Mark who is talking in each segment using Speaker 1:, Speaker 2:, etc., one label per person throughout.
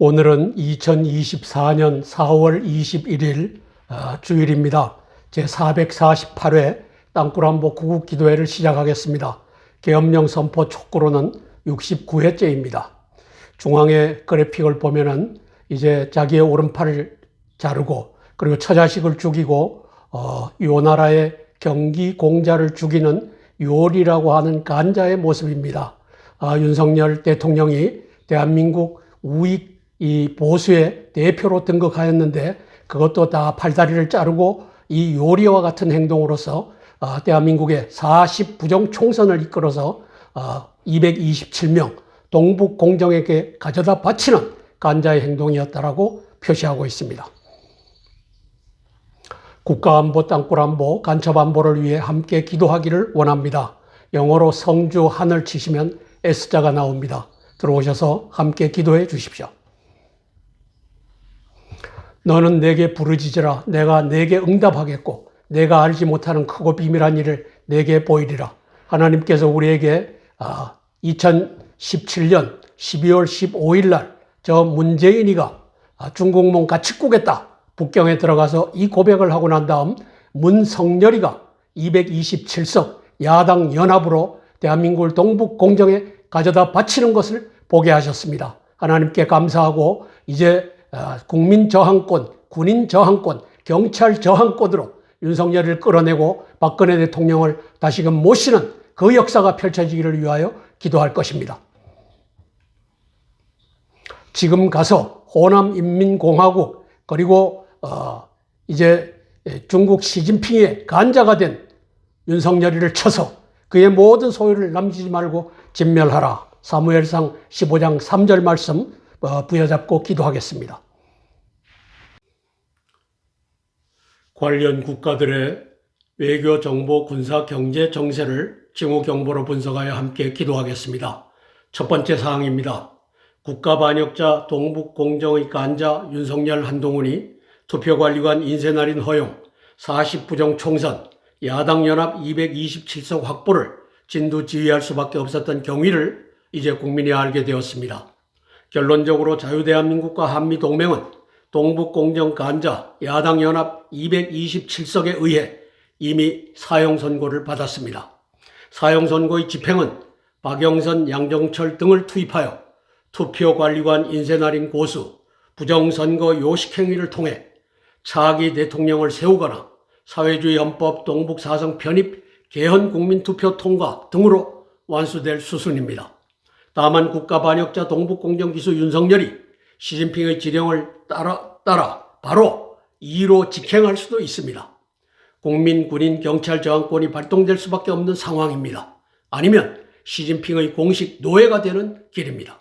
Speaker 1: 오늘은 2024년 4월 21일 주일입니다. 제448회 땅굴안보 구국기도회를 시작하겠습니다. 계엄령 선포 촉구로는 69회째입니다. 중앙의 그래픽을 보면은 이제 자기의 오른팔을 자르고 그리고 처자식을 죽이고 요 나라의 경기 공자를 죽이는 요리라고 하는 간자의 모습입니다. 윤석열 대통령이 대한민국 우익 이 보수의 대표로 등극하였는데 그것도 다 팔다리를 자르고 이 요리와 같은 행동으로서 대한민국의 40부정 총선을 이끌어서 227명 동북 공정에게 가져다 바치는 간자의 행동이었다라고 표시하고 있습니다. 국가안보, 땅굴안보, 간첩안보를 위해 함께 기도하기를 원합니다. 영어로 성주 하늘 치시면 S자가 나옵니다. 들어오셔서 함께 기도해 주십시오. 너는 내게 부르짖으라. 내가 내게 응답하겠고 내가 알지 못하는 크고 비밀한 일을 내게 보이리라. 하나님께서 우리에게 2017년 12월 15일 날 저 문재인이가 중국몽 같이 꾸겠다. 북경에 들어가서 이 고백을 하고 난 다음 문성열이가 227석 야당 연합으로 대한민국을 동북 공정에 가져다 바치는 것을 보게 하셨습니다. 하나님께 감사하고 이제 국민 저항권, 군인 저항권, 경찰 저항권으로 윤석열을 끌어내고 박근혜 대통령을 다시금 모시는 그 역사가 펼쳐지기를 위하여 기도할 것입니다. 지금 가서 호남인민공화국 그리고 이제 중국 시진핑의 간자가 된 윤석열이를 쳐서 그의 모든 소유를 남기지 말고 진멸하라. 사무엘상 15장 3절 말씀 부여잡고 기도하겠습니다. 관련 국가들의 외교, 정보, 군사, 경제 정세를 징후 경보로 분석하여 함께 기도하겠습니다. 첫 번째 사항입니다. 국가 반역자 동북 공정의 간자 윤석열 한동훈이 투표관리관 인쇄날인 허용, 40부정 총선, 야당연합 227석 확보를 진두지휘할 수밖에 없었던 경위를 이제 국민이 알게 되었습니다. 결론적으로 자유대한민국과 한미동맹은 동북공정 간자 야당연합 227석에 의해 이미 사형선고를 받았습니다. 사형선고의 집행은 박영선, 양정철 등을 투입하여 투표관리관 인쇄날인 고수, 부정선거 요식행위를 통해 차기 대통령을 세우거나 사회주의 헌법 동북사성 편입 개헌 국민투표 통과 등으로 완수될 수순입니다. 다만 국가반역자 동북공정기수 윤석열이 시진핑의 지령을 따라 바로 2로 직행할 수도 있습니다. 국민, 군인, 경찰 저항권이 발동될 수밖에 없는 상황입니다. 아니면 시진핑의 공식 노예가 되는 길입니다.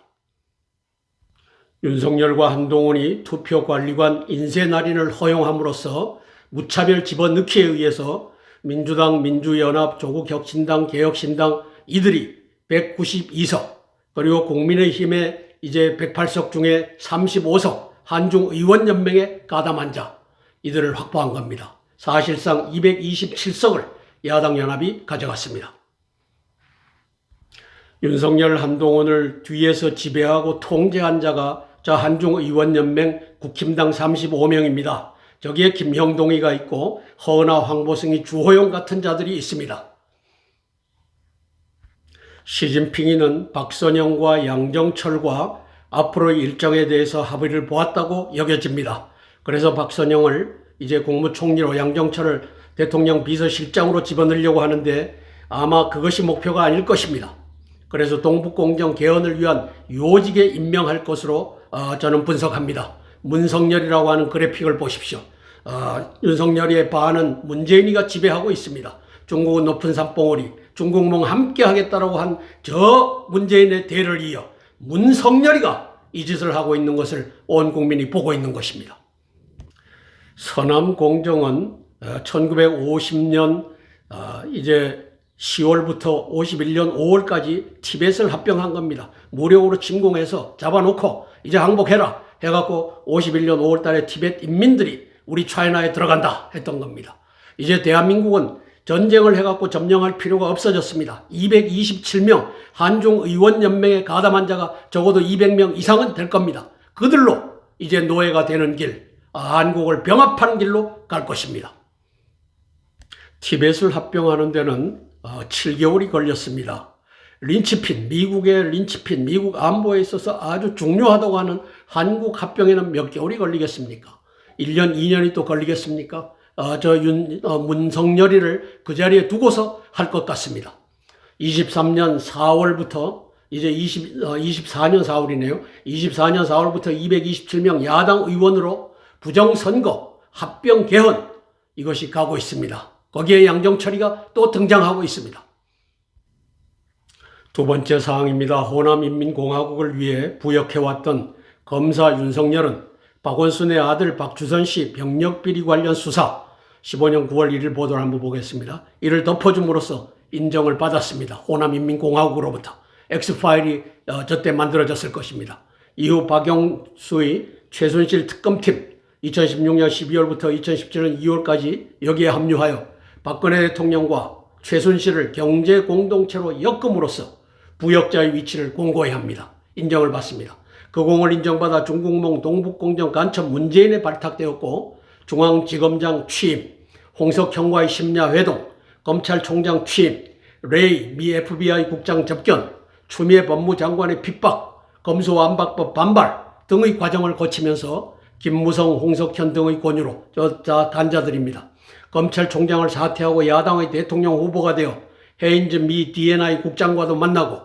Speaker 1: 윤석열과 한동훈이 투표관리관 인쇄날인을 허용함으로써 무차별 집어넣기에 의해서 민주당, 민주연합, 조국혁신당, 개혁신당 이들이 192석 그리고 국민의힘의 이제 108석 중에 35석 한중의원연맹에 가담한 자 이들을 확보한 겁니다. 사실상 227석을 야당연합이 가져갔습니다. 윤석열 한동훈을 뒤에서 지배하고 통제한 자가 자 한중의원연맹 국힘당 35명입니다. 저기에 김형동이가 있고 허은하, 황보승이, 주호영 같은 자들이 있습니다. 시진핑이는 박선영과 양정철과 앞으로의 일정에 대해서 합의를 보았다고 여겨집니다. 그래서 박선영을 이제 국무총리로 양정철을 대통령 비서실장으로 집어넣으려고 하는데 아마 그것이 목표가 아닐 것입니다. 그래서 동북공정 개헌을 위한 요직에 임명할 것으로 저는 분석합니다. 문성열이라고 하는 그래픽을 보십시오. 윤석열의 반은 문재인이가 지배하고 있습니다. 중국은 높은 산봉우리, 중국몽 함께 하겠다라고 한 저 문재인의 대를 이어 문성열이가 이 짓을 하고 있는 것을 온 국민이 보고 있는 것입니다. 서남공정은 1950년 이제 10월부터 51년 5월까지 티벳을 합병한 겁니다. 무력으로 침공해서 잡아놓고 이제 항복해라 해갖고 51년 5월 달에 티벳 인민들이 우리 차이나에 들어간다 했던 겁니다. 이제 대한민국은 전쟁을 해갖고 점령할 필요가 없어졌습니다. 227명 한중의원연맹에 가담한 자가 적어도 200명 이상은 될 겁니다. 그들로 이제 노예가 되는 길, 한국을 병합하는 길로 갈 것입니다. 티벳을 합병하는 데는 7개월이 걸렸습니다. 린치핀, 미국의 린치핀, 미국 안보에 있어서 아주 중요하다고 하는 한국 합병에는 몇 개월이 걸리겠습니까? 1년, 2년이 또 걸리겠습니까? 문성열이를 그 자리에 두고서 할 것 같습니다. 23년 4월부터 이제 24년 4월이네요. 24년 4월부터 227명 야당 의원으로 부정선거, 합병 개헌 이것이 가고 있습니다. 거기에 양정철이가 또 등장하고 있습니다. 두 번째 사항입니다. 호남인민공화국을 위해 부역해왔던 검사 윤석열은 박원순의 아들 박주선 씨 병력비리 관련 수사 15년 9월 1일 보도를 한번 보겠습니다. 이를 덮어줌으로써 인정을 받았습니다. 호남인민공화국으로부터. X파일이 저때 만들어졌을 것입니다. 이후 박영수의 최순실 특검팀 2016년 12월부터 2017년 2월까지 여기에 합류하여 박근혜 대통령과 최순실을 경제공동체로 엮음으로써 부역자의 위치를 공고히 합니다. 인정을 받습니다. 그 공을 인정받아 중국몽 동북공정 간첩 문재인에 발탁되었고 중앙지검장 취임, 홍석현과의 심야회동, 검찰총장 취임, 레이 미 FBI 국장 접견, 추미애 법무장관의 핍박, 검수완박법 반발 등의 과정을 거치면서 김무성, 홍석현 등의 권유로 다 간자들입니다. 검찰총장을 사퇴하고 야당의 대통령 후보가 되어 헤인즈 미 D&I 국장과도 만나고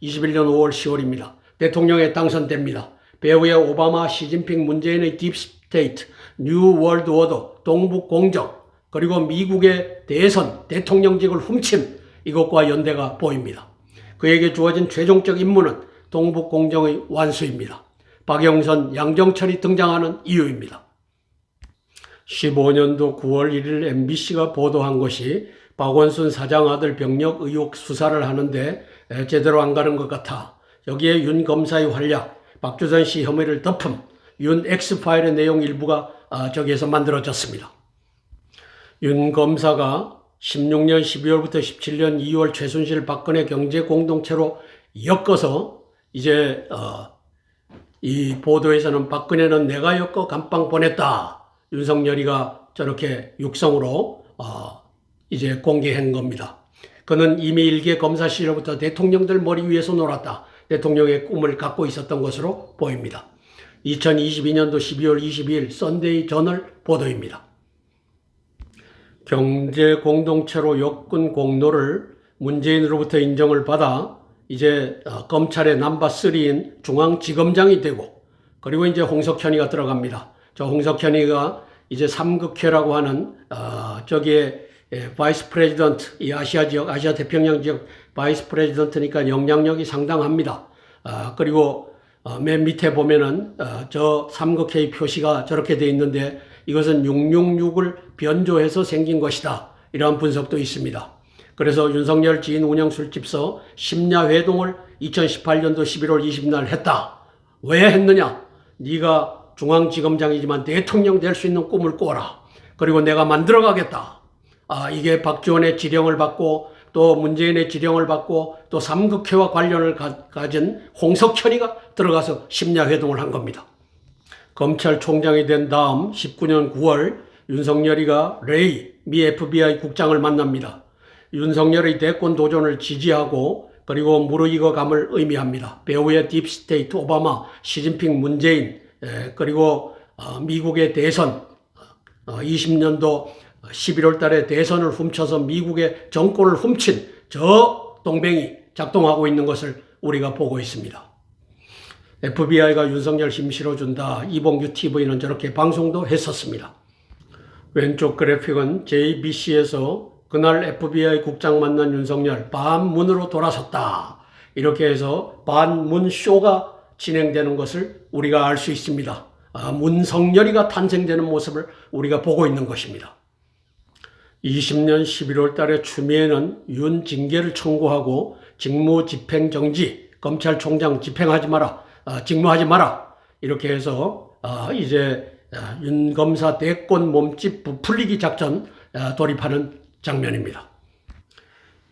Speaker 1: 21년 5월 10월입니다. 대통령에 당선됩니다. 배후에 오바마, 시진핑, 문재인의 딥스테이트, 뉴 월드 오더, 동북공정, 그리고 미국의 대선, 대통령직을 훔침 이것과 연대가 보입니다. 그에게 주어진 최종적 임무는 동북공정의 완수입니다. 박영선, 양정철이 등장하는 이유입니다. 15년도 9월 1일 MBC가 보도한 것이 박원순 사장 아들 병력 의혹 수사를 하는데 제대로 안 가는 것 같아. 여기에 윤 검사의 활약, 박주선 씨 혐의를 덮음, 윤 X파일의 내용 일부가 저기에서 만들어졌습니다. 윤 검사가 16년 12월부터 17년 2월 최순실 박근혜 경제공동체로 엮어서 이제 이 보도에서는 박근혜는 내가 엮어 감방 보냈다. 윤석열이가 저렇게 육성으로 이제 공개한 겁니다. 그는 이미 일개 검사실로부터 대통령들 머리 위에서 놀았다. 대통령의 꿈을 갖고 있었던 것으로 보입니다. 2022년도 12월 22일 썬데이 저널 보도입니다. 경제공동체로 엮은 공로를 문재인으로부터 인정을 받아 이제 검찰의 넘버3인 중앙지검장이 되고 그리고 이제 홍석현이가 들어갑니다. 저 홍석현이가 이제 3극회라고 하는 저기에 바이스 프레지던트, 이 아시아 지역, 아시아 태평양 지역 바이스 프레지던트니까 영향력이 상당합니다. 그리고 맨 밑에 보면은 저 3극회의 표시가 저렇게 돼 있는데 이것은 666을 변조해서 생긴 것이다. 이러한 분석도 있습니다. 그래서 윤석열 지인 운영 술집서 심야회동을 2018년도 11월 20일 날 했다. 왜 했느냐? 네가 중앙지검장이지만 대통령 될 수 있는 꿈을 꿔라. 그리고 내가 만들어가겠다. 이게 박지원의 지령을 받고 또 문재인의 지령을 받고 또 3극회와 관련을 가진 홍석현이가 들어가서 심야회동을 한 겁니다. 검찰총장이 된 다음 19년 9월 윤석열이가 레이 미 FBI 국장을 만납니다. 윤석열의 대권 도전을 지지하고 그리고 무르익어감을 의미합니다. 배후의 딥스테이트, 오바마, 시진핑, 문재인 그리고 미국의 대선 20년도 11월 달에 대선을 훔쳐서 미국의 정권을 훔친 저 동맹이 작동하고 있는 것을 우리가 보고 있습니다. FBI가 윤석열 힘 실어준다. 이봉규 TV는 저렇게 방송도 했었습니다. 왼쪽 그래픽은 JBC에서 그날 FBI 국장 만난 윤석열 반문으로 돌아섰다. 이렇게 해서 반문쇼가 진행되는 것을 우리가 알 수 있습니다. 문성열이가 탄생되는 모습을 우리가 보고 있는 것입니다. 20년 11월 달에 추미애는 윤 징계를 청구하고 직무집행정지, 검찰총장 집행하지 마라, 직무하지 마라 이렇게 해서 이제 윤 검사 대권 몸집 부풀리기 작전 돌입하는 장면입니다.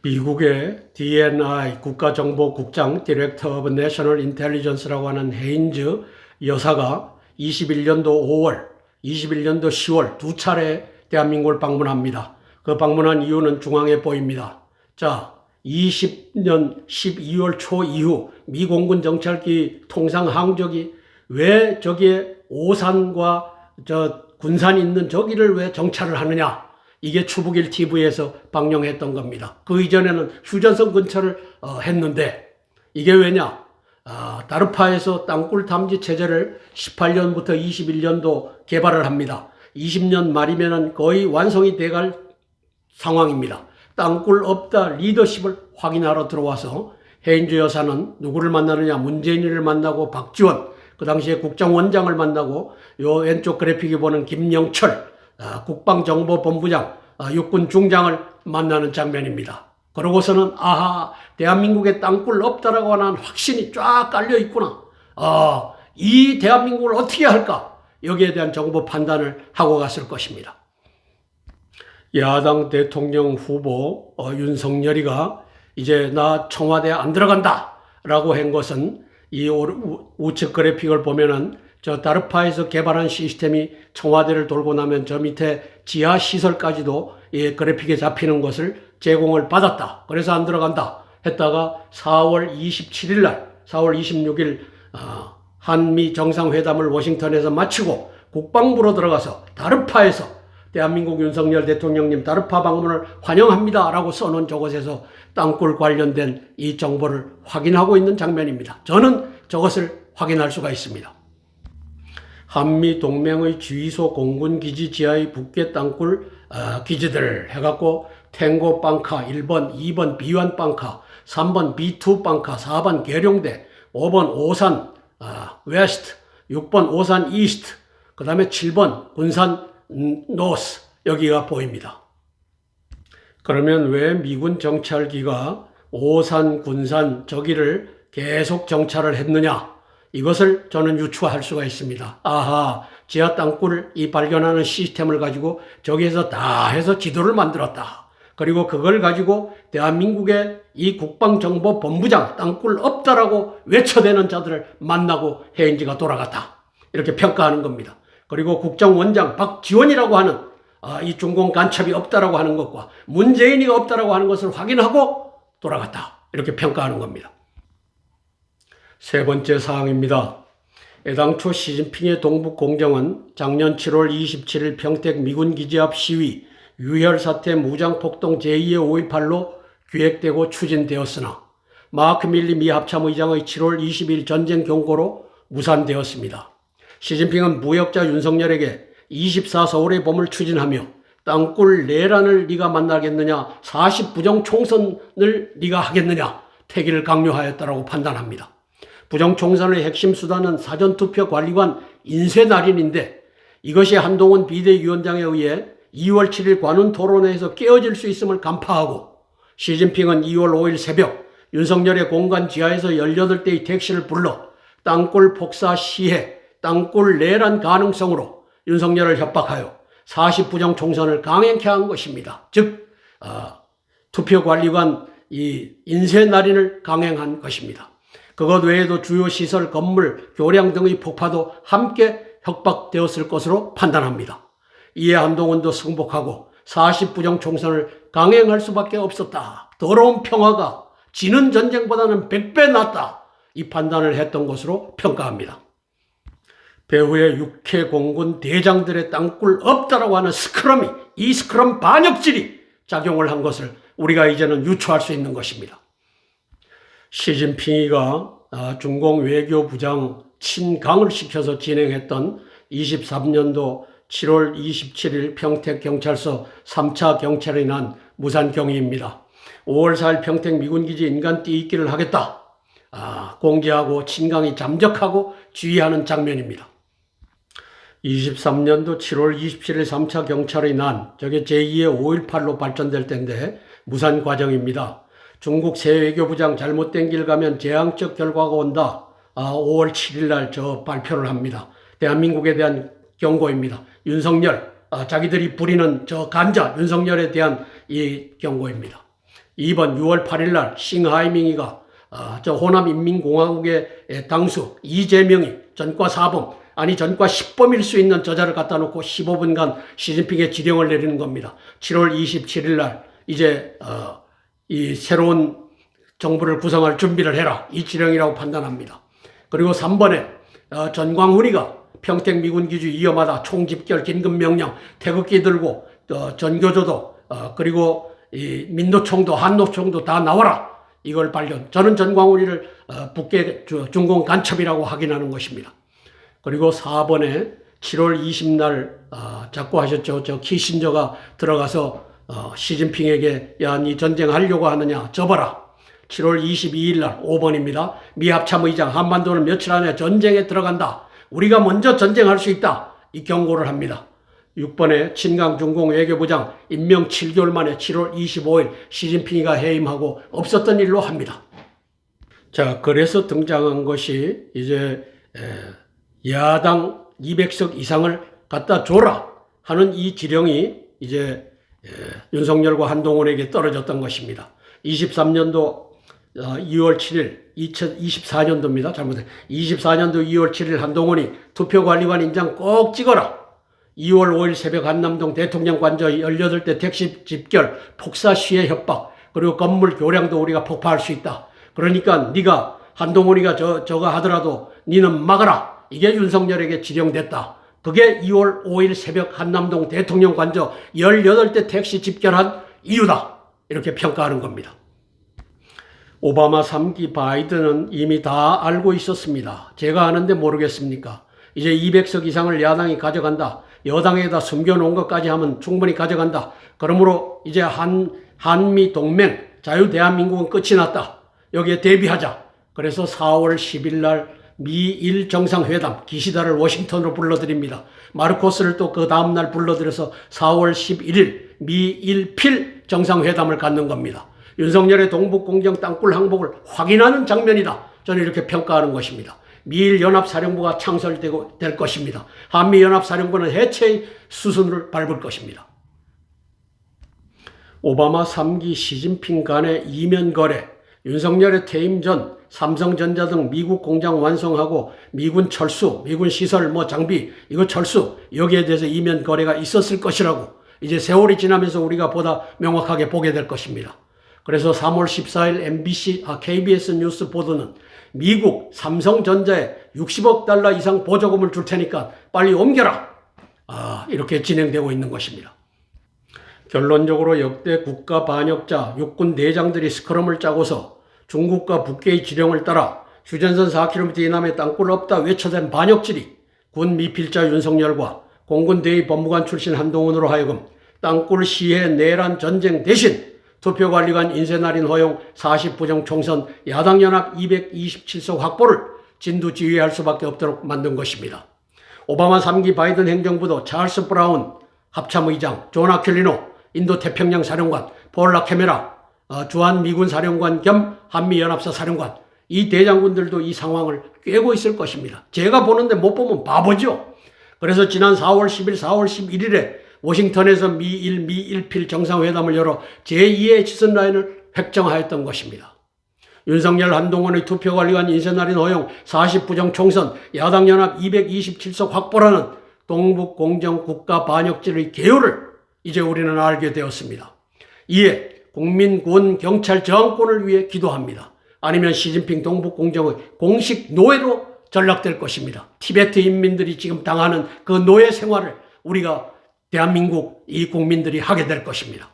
Speaker 1: 미국의 D&I 국가정보국장 디렉터 오브 내셔널 인텔리전스라고 하는 헤인즈 여사가 21년도 5월, 21년도 10월 두 차례 대한민국을 방문합니다. 그 방문한 이유는 중앙에 보입니다. 자, 20년 12월 초 이후 미 공군 정찰기 통상 항적이 왜 저기에 오산과 군산이 있는 저기를 왜 정찰을 하느냐? 이게 추북일 TV에서 방영했던 겁니다. 그 이전에는 휴전선 근처를 했는데 이게 왜냐? 다르파에서 땅굴 탐지 체제를 18년부터 21년도 개발을 합니다. 20년 말이면 거의 완성이 돼갈 상황입니다. 땅굴 없다 리더십을 확인하러 들어와서 해인주 여사는 누구를 만나느냐? 문재인을 만나고 박지원, 그 당시에 국정원장을 만나고 요 왼쪽 그래픽에 보는 김영철 국방정보본부장, 육군 중장을 만나는 장면입니다. 그러고서는 아하, 대한민국에 땅굴 없다라고 하는 확신이 쫙 깔려 있구나. 이 대한민국을 어떻게 할까? 여기에 대한 정보 판단을 하고 갔을 것입니다. 야당 대통령 후보 윤석열이가 이제 나 청와대 안 들어간다 라고 한 것은 이 우측 그래픽을 보면은 저 다르파에서 개발한 시스템이 청와대를 돌고 나면 저 밑에 지하 시설까지도 이 그래픽에 잡히는 것을 제공을 받았다. 그래서 안 들어간다 했다가 4월 27일 날, 4월 26일 한미 정상회담을 워싱턴에서 마치고 국방부로 들어가서 다르파에서 대한민국 윤석열 대통령님 다르파 방문을 환영합니다 라고 써놓은 저것에서 땅굴 관련된 이 정보를 확인하고 있는 장면입니다. 저는 저것을 확인할 수가 있습니다. 한미동맹의 주위소 공군기지 지하의 북계 땅굴 기지들 해갖고 탱고 빵카 1번, 2번 비완 빵카, 3번 B2 빵카, 4번 계룡대, 5번 오산 웨스트, 6번 오산 이스트, 그 다음에 7번 군산 노스, 여기가 보입니다. 그러면 왜 미군 정찰기가 오산, 군산 저기를 계속 정찰을 했느냐? 이것을 저는 유추할 수가 있습니다. 아하, 지하 땅굴을 발견하는 시스템을 가지고 저기에서 다 해서 지도를 만들었다. 그리고 그걸 가지고 대한민국의 이 국방정보본부장 땅굴 없다라고 외쳐대는 자들을 만나고 해인지가 돌아갔다. 이렇게 평가하는 겁니다. 그리고 국정원장 박지원이라고 하는 이 중공 간첩이 없다라고 하는 것과 문재인이 없다라고 하는 것을 확인하고 돌아갔다. 이렇게 평가하는 겁니다. 세 번째 사항입니다. 애당초 시진핑의 동북공정은 작년 7월 27일 평택 미군기지 앞 시위, 유혈사태 무장폭동 제2의 5.18로 기획되고 추진되었으나 마크 밀리 미 합참의장의 7월 20일 전쟁 경고로 무산되었습니다. 시진핑은 무역자 윤석열에게 24 서울의 봄을 추진하며 땅굴 내란을 네가 만나겠느냐, 40부정 총선을 네가 하겠느냐 태기를 강요하였다고 판단합니다. 부정총선의 핵심 수단은 사전투표 관리관 인쇄날인인데 이것이 한동훈 비대위원장에 의해 2월 7일 관훈 토론회에서 깨어질 수 있음을 간파하고 시진핑은 2월 5일 새벽 윤석열의 공간 지하에서 18대의 택시를 불러 땅굴 폭사 시해, 땅굴 내란 가능성으로 윤석열을 협박하여 40부정 총선을 강행케 한 것입니다. 즉 투표관리관 인쇄날인을 강행한 것입니다. 그것 외에도 주요 시설, 건물, 교량 등의 폭파도 함께 협박되었을 것으로 판단합니다. 이에 한동훈도 승복하고 40부정 총선을 강행할 수밖에 없었다. 더러운 평화가 지는 전쟁보다는 100배 낫다. 이 판단을 했던 것으로 평가합니다. 배후에 육해 공군 대장들의 땅굴 없다라고 하는 스크럼이, 이 스크럼 반역질이 작용을 한 것을 우리가 이제는 유추할 수 있는 것입니다. 시진핑이가 중공 외교부장 친강을 시켜서 진행했던 23년도 7월 27일 평택경찰서 3차 경찰이 난 무산경위입니다. 5월 4일 평택 미군기지 인간 띄익기를 하겠다. 공개하고 친강이 잠적하고 주의하는 장면입니다. 23년도 7월 27일 3차 경찰의 난, 저게 제2의 5.18로 발전될 때인데 무산 과정입니다. 중국 새 외교부장 잘못된 길 가면 재앙적 결과가 온다. 5월 7일 날 저 발표를 합니다. 대한민국에 대한 경고입니다. 윤석열, 자기들이 부리는 저 간자 윤석열에 대한 이 경고입니다. 2번 6월 8일 날 싱하이밍이가 저 호남인민공화국의 당수 이재명이 전과 4범, 아니 전과 10범일 수 있는 저자를 갖다 놓고 15분간 시진핑의 지령을 내리는 겁니다. 7월 27일 날 이제 이 새로운 정부를 구성할 준비를 해라, 이 지령이라고 판단합니다. 그리고 3번에 전광훈이가 평택 미군기지 위험하다, 총집결 긴급명령, 태극기 들고 전교조도 그리고 이 민노총도 한노총도 다 나와라, 이걸 발견. 저는 전광훈이를 북계 중공 간첩이라고 확인하는 것입니다. 그리고 4번에 7월 20날 자꾸 하셨죠. 저 키신저가 들어가서 시진핑에게 야, 니 전쟁하려고 하느냐, 접어라. 7월 22일 날 5번입니다. 미 합참의장 한반도는 며칠 안에 전쟁에 들어간다. 우리가 먼저 전쟁할 수 있다. 이 경고를 합니다. 6번에 친강 중공 외교부장 임명 7개월 만에 7월 25일 시진핑이가 해임하고 없었던 일로 합니다. 자, 그래서 등장한 것이 이제 야당 200석 이상을 갖다 줘라 하는 이 지령이 이제 윤석열과 한동훈에게 떨어졌던 것입니다. 23년도 2월 7일, 2024년도입니다. 잘못해. 24년도 2월 7일 한동훈이 투표관리관 인장 꼭 찍어라. 2월 5일 새벽 한남동 대통령 관저 18대 택시 집결, 폭사 시해 협박, 그리고 건물 교량도 우리가 폭파할 수 있다. 그러니까 네가 한동훈이가 저거 하더라도 니는 막아라. 이게 윤석열에게 지령됐다. 그게 2월 5일 새벽 한남동 대통령 관저 18대 택시 집결한 이유다. 이렇게 평가하는 겁니다. 오바마 3기 바이든은 이미 다 알고 있었습니다. 제가 아는데 모르겠습니까? 이제 200석 이상을 야당이 가져간다. 여당에다 숨겨놓은 것까지 하면 충분히 가져간다. 그러므로 이제 한미 동맹, 자유대한민국은 끝이 났다. 여기에 대비하자. 그래서 4월 10일 날 미일 정상회담, 기시다를 워싱턴으로 불러드립니다. 마르코스를 또 그 다음날 불러들여서 4월 11일 미일필 정상회담을 갖는 겁니다. 윤석열의 동북공정 땅굴 항복을 확인하는 장면이다. 저는 이렇게 평가하는 것입니다. 미일연합사령부가 창설될 것입니다. 한미연합사령부는 해체의 수순을 밟을 것입니다. 오바마 3기 시진핑 간의 이면 거래, 윤석열의 퇴임 전 삼성전자 등 미국 공장 완성하고 미군 철수, 미군 시설, 장비, 이거 철수, 여기에 대해서 이면 거래가 있었을 것이라고 이제 세월이 지나면서 우리가 보다 명확하게 보게 될 것입니다. 그래서 3월 14일 KBS 뉴스 보도는 미국 삼성전자에 60억 달러 이상 보조금을 줄 테니까 빨리 옮겨라. 이렇게 진행되고 있는 것입니다. 결론적으로 역대 국가 반역자 육군 대장들이 스크럼을 짜고서 중국과 북계의 지령을 따라 휴전선 4km 이남에 땅굴 없다 외쳐댄 반역질이 군 미필자 윤석열과 공군 대위 법무관 출신 한동훈으로 하여금 땅굴 시해 내란 전쟁 대신 투표관리관 인쇄날인 허용 40부정 총선 야당연합 227석 확보를 진두지휘할 수밖에 없도록 만든 것입니다. 오바마 3기 바이든 행정부도 찰스 브라운 합참의장, 존 아큘리노 인도태평양 사령관, 폴 라케메라 주한 미군 사령관 겸 한미연합사 사령관, 이 대장군들도 이 상황을 꿰고 있을 것입니다. 제가 보는데 못 보면 바보죠. 그래서 지난 4월 10일, 4월 11일에 워싱턴에서 미일필 정상회담을 열어 제2의 지선라인을 획정하였던 것입니다. 윤석열 한동훈의 투표관리관 인쇄날인 허용 40부정 총선 야당연합 227석 확보라는 동북공정 국가 반역질의 개요를 이제 우리는 알게 되었습니다. 이에 국민, 군, 경찰 저항권을 위해 기도합니다. 아니면 시진핑 동북공정의 공식 노예로 전락될 것입니다. 티베트 인민들이 지금 당하는 그 노예 생활을 우리가 대한민국 이 국민들이 하게 될 것입니다.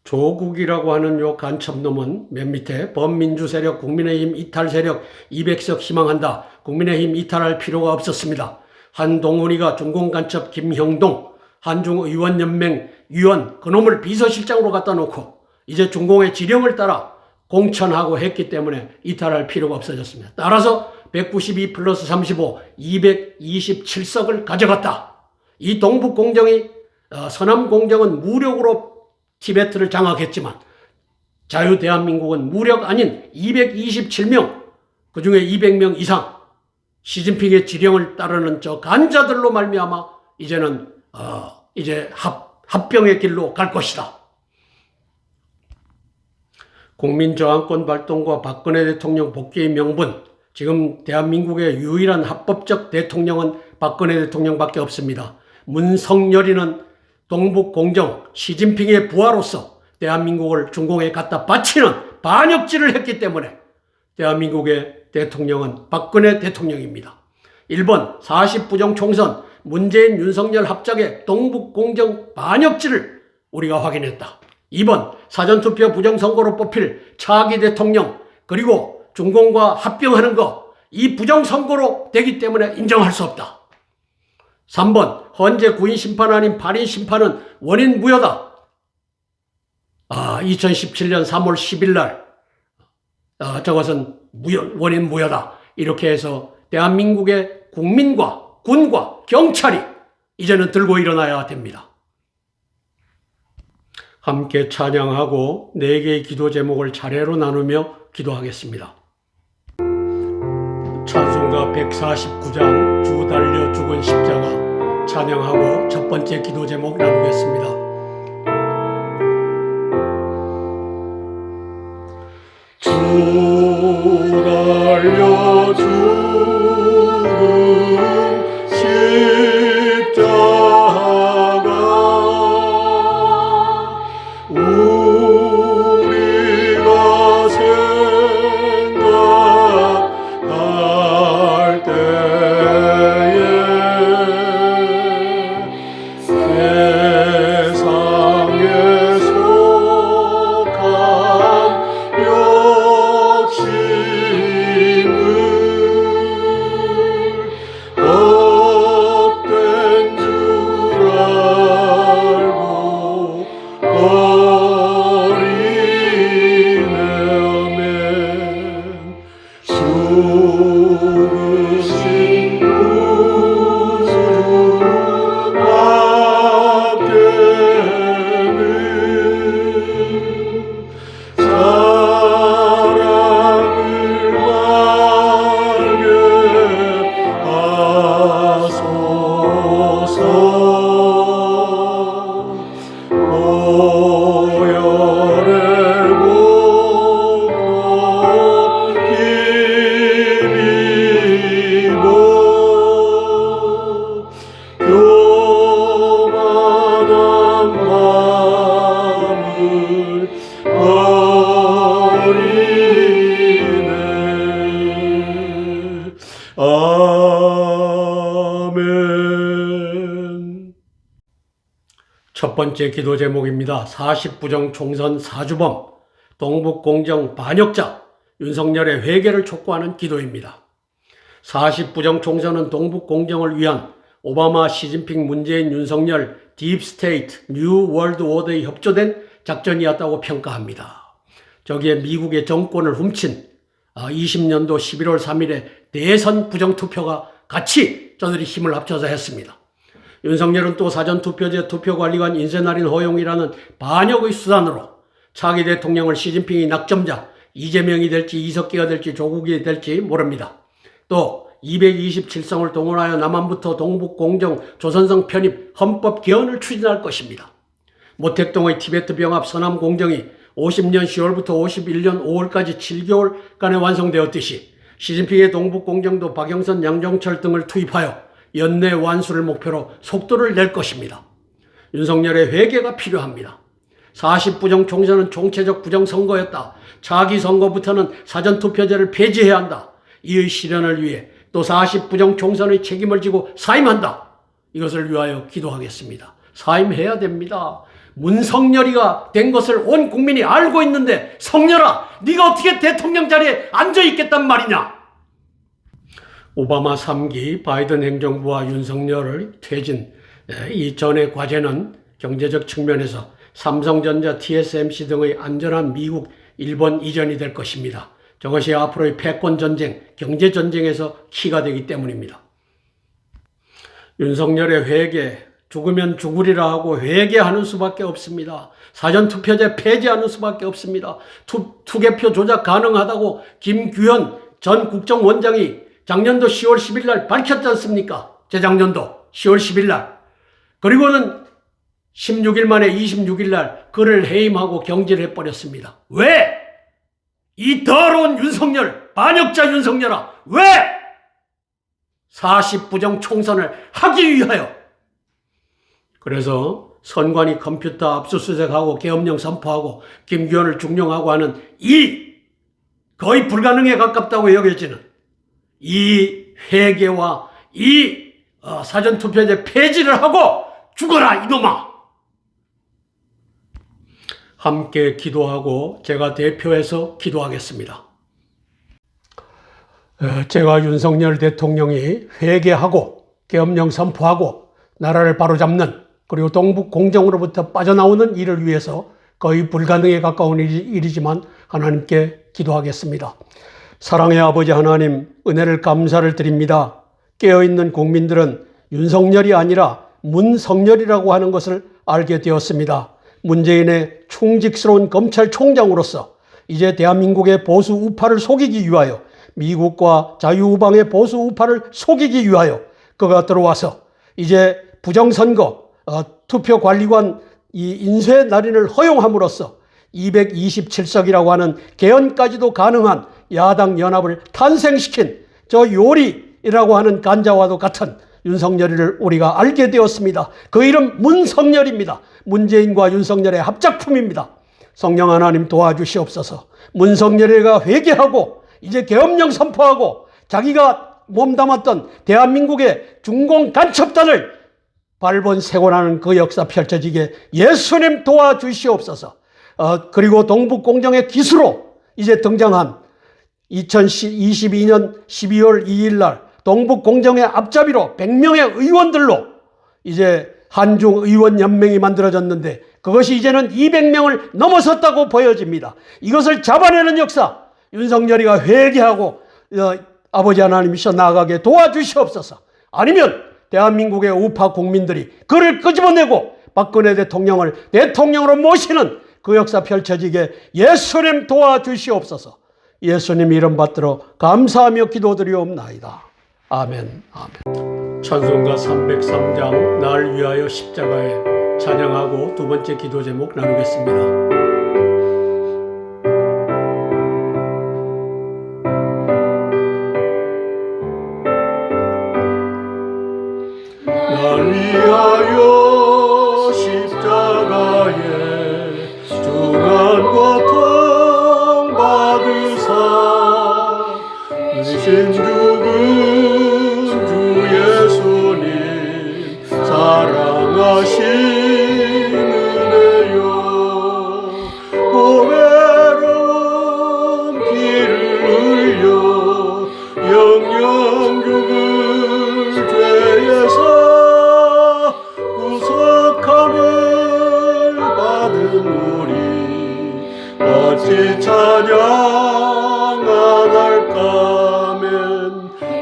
Speaker 1: 조국이라고 하는 요 간첩놈은 맨 밑에 범민주 세력, 국민의힘 이탈 세력 200석 희망한다. 국민의힘 이탈할 필요가 없었습니다. 한동훈이가 중공간첩 김형동, 한중의원연맹 위원 그놈을 비서실장으로 갖다 놓고 이제 중공의 지령을 따라 공천하고 했기 때문에 이탈할 필요가 없어졌습니다. 따라서 192 플러스 35, 227석을 가져갔다. 이 동북공정이 서남공정은 무력으로 티베트를 장악했지만 자유대한민국은 무력 아닌 227명, 그중에 200명 이상 시진핑의 지령을 따르는 저 간자들로 말미암아 이제는 이제 합병의 길로 갈 것이다. 국민저항권 발동과 박근혜 대통령 복귀의 명분, 지금 대한민국의 유일한 합법적 대통령은 박근혜 대통령밖에 없습니다. 문성열이는 동북공정, 시진핑의 부하로서 대한민국을 중공에 갖다 바치는 반역질을 했기 때문에 대한민국의 대통령은 박근혜 대통령입니다. 1번 40부정 총선 문재인 윤석열 합작의 동북공정 반역질을 우리가 확인했다. 2번 사전투표 부정선거로 뽑힐 차기 대통령 그리고 중공과 합병하는 거 이 부정선거로 되기 때문에 인정할 수 없다. 3번 헌재 9인 심판 아닌 8인 심판은 원인 무효다. 2017년 3월 10일 날 저것은 원인 무효다. 이렇게 해서 대한민국의 국민과 군과 경찰이 이제는 들고 일어나야 됩니다. 함께 찬양하고 4개의 기도 제목을 차례로 나누며 기도하겠습니다. 찬송가 149장 주 달려 죽은 십자가 찬양하고 첫 번째 기도 제목 나누겠습니다. 주 달려 죽은 십자가 우리가 생각할 때에 세상에 속한 욕심을 헛된 줄 알고 버리네면 죽으신 구주 밖에는 사랑을 말게 하소서. 오열의 공로 길이고 교만한 마음을 버리네. 아멘. 첫 번째 기도 제목입니다. 40부정 총선 사주범, 동북공정 반역자, 윤석열의 회개를 촉구하는 기도입니다. 40부정 총선은 동북공정을 위한 오바마, 시진핑, 문재인, 윤석열, 딥스테이트, 뉴 월드 오더에 협조된 작전이었다고 평가합니다. 저기에 미국의 정권을 훔친 20년도 11월 3일에 대선 부정투표가 같이 저들이 힘을 합쳐서 했습니다. 윤석열은 또 사전투표제 투표관리관 인쇄날인 허용이라는 반역의 수단으로 차기 대통령을 시진핑이 낙점자, 이재명이 될지 이석기가 될지 조국이 될지 모릅니다. 또 227성을 동원하여 남한부터 동북공정 조선성 편입 헌법 개헌을 추진할 것입니다. 모택동의 티베트 병합 서남공정이 50년 10월부터 51년 5월까지 7개월간에 완성되었듯이 시진핑의 동북공정도 박영선, 양정철 등을 투입하여 연내 완수를 목표로 속도를 낼 것입니다. 윤석열의 회개가 필요합니다. 40부정 총선은 총체적 부정선거였다. 차기 선거부터는 사전투표제를 폐지해야 한다. 이의 실현을 위해 또 40부정 총선의 책임을 지고 사임한다. 이것을 위하여 기도하겠습니다. 사임해야 됩니다. 문성열이가 된 것을 온 국민이 알고 있는데 성열아, 네가 어떻게 대통령 자리에 앉아있겠단 말이냐. 오바마 3기 바이든 행정부와 윤석열의 퇴진 이전의 과제는 경제적 측면에서 삼성전자, TSMC 등의 안전한 미국, 일본 이전이 될 것입니다. 저것이 앞으로의 패권전쟁, 경제전쟁에서 키가 되기 때문입니다. 윤석열의 회개, 죽으면 죽으리라 하고 회개하는 수밖에 없습니다. 사전투표제 폐지하는 수밖에 없습니다. 투개표 조작 가능하다고 김규현 전 국정원장이 작년도 10월 10일 날 밝혔지 않습니까? 재작년도 10월 10일 날. 그리고는 16일 만에 26일 날 그를 해임하고 경질해버렸습니다. 왜? 이 더러운 윤석열, 반역자 윤석열아, 왜 40부정 총선을 하기 위하여 그래서 선관위 컴퓨터 압수수색하고 계엄령 선포하고 김기현을 중용하고 하는 이 거의 불가능에 가깝다고 여겨지는 이 회계와 이 사전투표제 폐지를 하고 죽어라 이놈아. 함께 기도하고 제가 대표해서 기도하겠습니다. 제가 윤석열 대통령이 회개하고 계엄령 선포하고 나라를 바로잡는 그리고 동북 공정으로부터 빠져나오는 일을 위해서 거의 불가능에 가까운 일이지만 하나님께 기도하겠습니다. 사랑의 아버지 하나님, 은혜를 감사를 드립니다. 깨어있는 국민들은 윤석열이 아니라 문석열이라고 하는 것을 알게 되었습니다. 문재인의 충직스러운 검찰총장으로서 이제 대한민국의 보수 우파를 속이기 위하여, 미국과 자유우방의 보수 우파를 속이기 위하여 그가 들어와서 이제 부정선거 투표관리관 이 인쇄 날인을 허용함으로써 227석이라고 하는 개헌까지도 가능한 야당 연합을 탄생시킨 저 요리라고 하는 간자와도 같은 윤석열이를 우리가 알게 되었습니다. 그 이름 문석열입니다. 문재인과 윤석열의 합작품입니다. 성령 하나님 도와주시옵소서. 문석열이가 회개하고 이제 계엄령 선포하고 자기가 몸담았던 대한민국의 중공 간첩단을 발본색원하는 그 역사 펼쳐지게 예수님 도와주시옵소서. 그리고 동북공정의 기수로 이제 등장한 2022년 12월 2일 날 동북공정의 앞잡이로 100명의 의원들로 이제 한중의원연맹이 만들어졌는데 그것이 이제는 200명을 넘어섰다고 보여집니다. 이것을 잡아내는 역사 윤석열이가 회개하고 아버지 하나님이셔 나아가게 도와주시옵소서. 아니면 대한민국의 우파 국민들이 그를 끄집어내고 박근혜 대통령을 대통령으로 모시는 그 역사 펼쳐지게 예수님 도와주시옵소서. 예수님 이름 받들어 감사하며 기도드리옵나이다. 아멘. 아멘. 찬송가 303장 날 위하여 십자가에 찬양하고 두 번째 기도 제목 나누겠습니다. 날 위하여 십자가에 중한 고통 받으사 의심 죽은 주 예수님 사랑하시는데요. 고배로운 피를 흘려 영영 죽은 죄에서 구속함을 받은 우리 어찌 찬양 안 할까면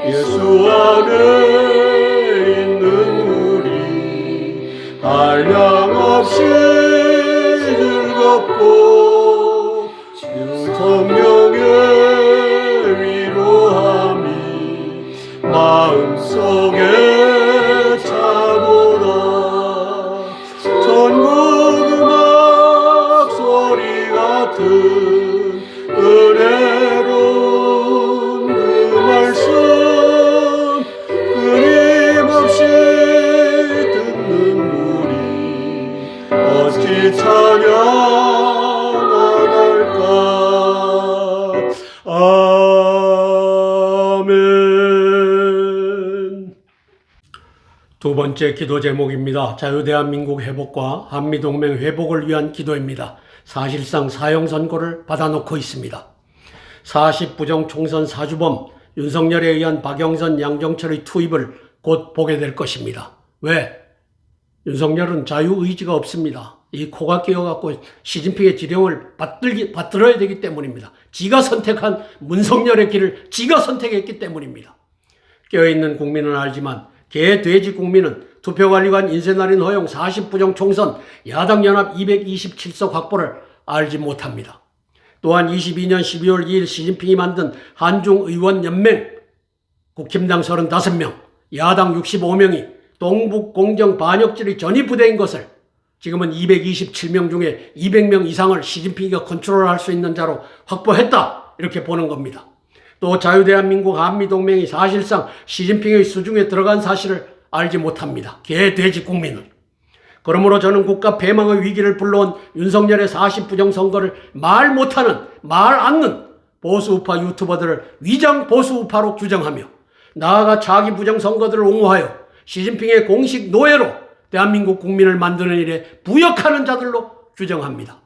Speaker 1: 예수 안에 있는 우리 한량없이 즐겁고 성령의 위로함이 마음속에 차보다 전국 음악 소리 같은 은혜로운 그 말씀 끊임없이 듣는 우리 어찌 찬양 안 할까. 아멘. 두 번째 기도 제목입니다. 자유대한민국 회복과 한미동맹 회복을 위한 기도입니다. 사실상 사형 선고를 받아놓고 있습니다. 40부정 총선 사주범 윤석열에 의한 박영선, 양정철의 투입을 곧 보게 될 것입니다. 왜? 윤석열은 자유의지가 없습니다. 이 코가 끼어갖고 시진핑의 지령을 받들어야 되기 때문입니다. 지가 선택한 문석열의 길을 지가 선택했기 때문입니다. 깨어있는 국민은 알지만 개돼지 국민은 투표관리관 인쇄날인 허용 40부정 총선 야당연합 227석 확보를 알지 못합니다. 또한 22년 12월 2일 시진핑이 만든 한중의원연맹 국힘당 35명, 야당 65명이 동북공정 반역질의 전위부대인 것을 지금은 227명 중에 200명 이상을 시진핑이가 컨트롤할 수 있는 자로 확보했다. 이렇게 보는 겁니다. 또 자유대한민국 한미동맹이 사실상 시진핑의 수중에 들어간 사실을 알지 못합니다. 개돼지 국민은. 그러므로 저는 국가 패망의 위기를 불러온 윤석열의 40부정선거를 말 못하는, 말 않는 보수우파 유튜버들을 위장 보수우파로 규정하며 나아가 차기 부정선거들을 옹호하여 시진핑의 공식 노예로 대한민국 국민을 만드는 일에 부역하는 자들로 규정합니다.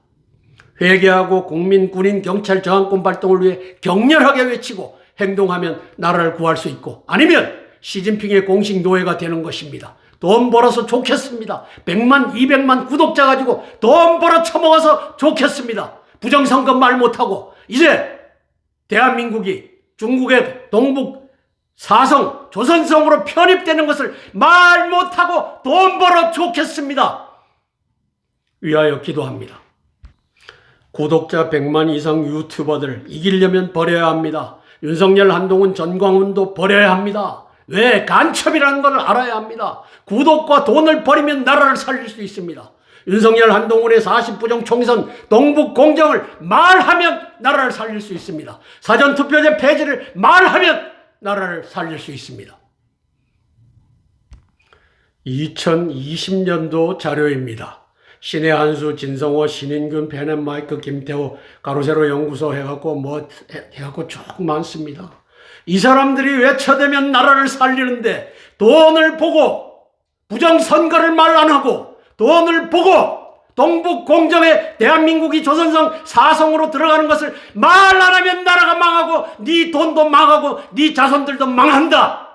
Speaker 1: 회개하고 국민, 군인, 경찰 저항권 발동을 위해 격렬하게 외치고 행동하면 나라를 구할 수 있고 아니면 시진핑의 공식 노예가 되는 것입니다. 돈 벌어서 좋겠습니다. 100만, 200만 구독자 가지고 돈 벌어 처먹어서 좋겠습니다. 부정선거 말 못하고 이제 대한민국이 중국의 동북 사성, 조선성으로 편입되는 것을 말 못하고 돈 벌어 좋겠습니다. 위하여 기도합니다. 구독자 100만 이상 유튜버들 이기려면 버려야 합니다. 윤석열, 한동훈, 전광훈도 버려야 합니다. 왜? 간첩이라는 걸 알아야 합니다. 구독과 돈을 버리면 나라를 살릴 수 있습니다. 윤석열, 한동훈의 40부정 총선 동북 공정을 말하면 나라를 살릴 수 있습니다. 사전투표제 폐지를 말하면 나라를 살릴 수 있습니다. 2020년도 자료입니다. 신의 한수, 진성호, 신인균, 베넷마이크, 김태호, 가로세로 연구소 해갖고 해갖고 쭉 많습니다. 이 사람들이 외쳐대면 나라를 살리는데 돈을 보고 부정선거를 말 안 하고 돈을 보고 동북 공정에 대한민국이 조선성 사성으로 들어가는 것을 말 안 하면 나라가 망하고 네 돈도 망하고 네 자손들도 망한다.